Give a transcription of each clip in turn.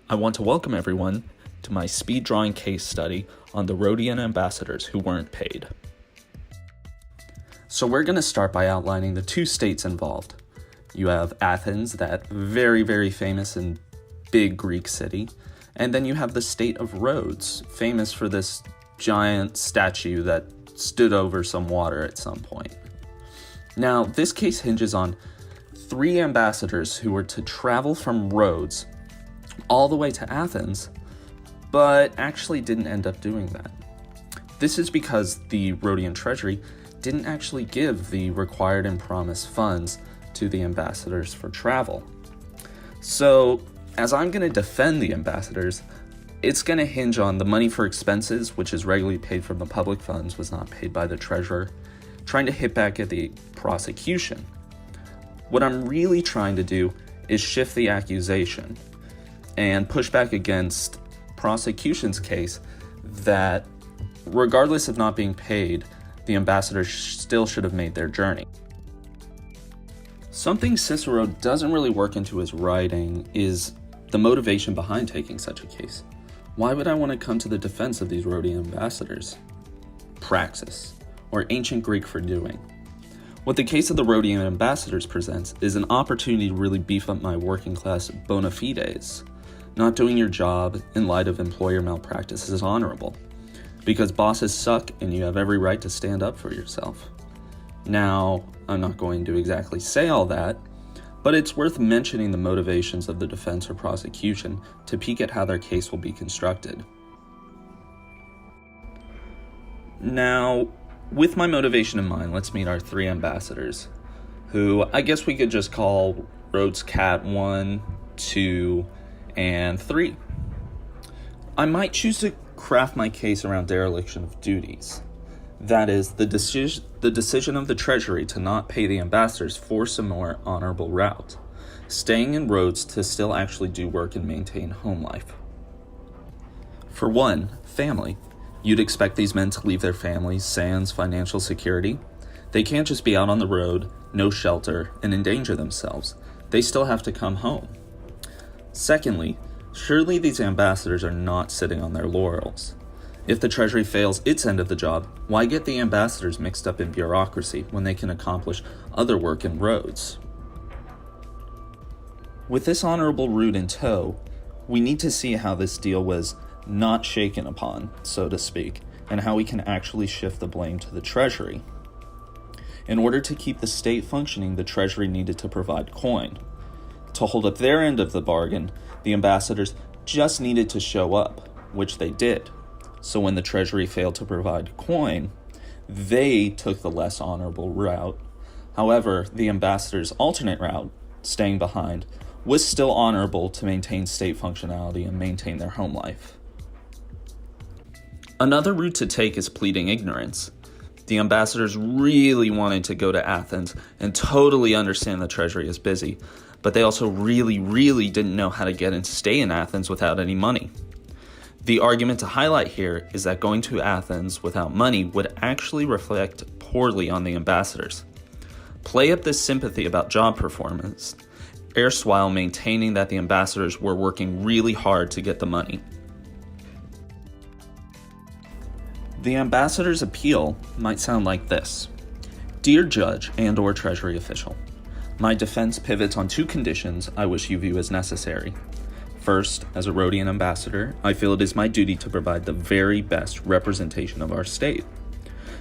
I want to welcome everyone to my speed drawing case study on the Rhodian ambassadors who weren't paid. So we're going to start by outlining the two states involved. You have Athens, that very famous and big Greek city, and then you have the state of Rhodes, famous for this giant statue that stood over some water at some point. Now, this case hinges on 3 ambassadors who were to travel from Rhodes all the way to Athens, but actually didn't end up doing that. This is because the Rhodian treasury didn't actually give the required and promised funds to the ambassadors for travel. So, as I'm going to defend the ambassadors, it's going to hinge on the money for expenses, which is regularly paid from the public funds, was not paid by the treasurer, trying to hit back at the prosecution. What I'm really trying to do is shift the accusation and push back against prosecution's case that regardless of not being paid, the ambassadors still should have made their journey. Something Cicero doesn't really work into his writing is the motivation behind taking such a case. Why would I want to come to the defense of these Rhodian ambassadors? Praxis, or ancient Greek for doing. What the case of the Rhodian ambassadors presents is an opportunity to really beef up my working class bona fides. Not doing your job in light of employer malpractice is honorable, because bosses suck and you have every right to stand up for yourself. Now, I'm not going to exactly say all that, but it's worth mentioning the motivations of the defense or prosecution to peek at how their case will be constructed. Now, with my motivation in mind, let's meet our 3 ambassadors, who I guess we could just call Rhodes Cat 1, 2, and 3. I might choose to craft my case around dereliction of duties. That is, the decision of the treasury to not pay the ambassadors force a more honorable route, staying in Rhodes to still actually do work and maintain home life. For one, family. You'd expect these men to leave their families sans financial security. They can't just be out on the road, no shelter, and endanger themselves. They still have to come home. Secondly, surely these ambassadors are not sitting on their laurels. If the treasury fails its end of the job, why get the ambassadors mixed up in bureaucracy when they can accomplish other work in Rhodes? With this honorable route in tow, we need to see how this deal was not shaken upon, so to speak, and how we can actually shift the blame to the treasury. In order to keep the state functioning, the treasury needed to provide coin. To hold up their end of the bargain, the ambassadors just needed to show up, which they did. So when the treasury failed to provide coin, they took the less honorable route. However, the ambassadors' alternate route, staying behind, was still honorable to maintain state functionality and maintain their home life. Another route to take is pleading ignorance. The ambassadors really wanted to go to Athens and totally understand the treasury is busy, but they also really didn't know how to get and stay in Athens without any money. The argument to highlight here is that going to Athens without money would actually reflect poorly on the ambassadors. Play up this sympathy about job performance, erstwhile maintaining that the ambassadors were working really hard to get the money. The ambassador's appeal might sound like this. Dear Judge and/or Treasury official, my defense pivots on 2 conditions I wish you view as necessary. First, as a Rhodian ambassador, I feel it is my duty to provide the very best representation of our state.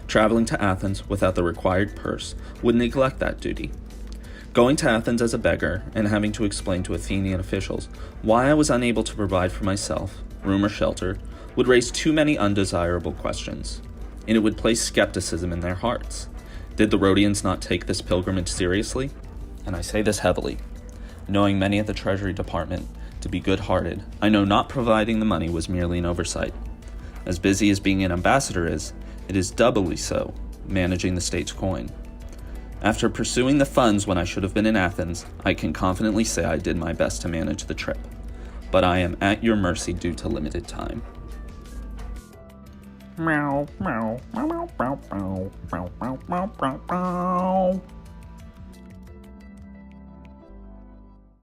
Traveling to Athens without the required purse would neglect that duty. Going to Athens as a beggar and having to explain to Athenian officials why I was unable to provide for myself, room or shelter, would raise too many undesirable questions, and it would place skepticism in their hearts. Did the Rhodians not take this pilgrimage seriously? And I say this heavily. Knowing many at the Treasury Department to be good-hearted, I know not providing the money was merely an oversight. As busy as being an ambassador is, it is doubly so managing the state's coin. After pursuing the funds when I should have been in Athens, I can confidently say I did my best to manage the trip, but I am at your mercy due to limited time. Meow, meow, meow, meow, meow, meow, meow, meow, meow, meow.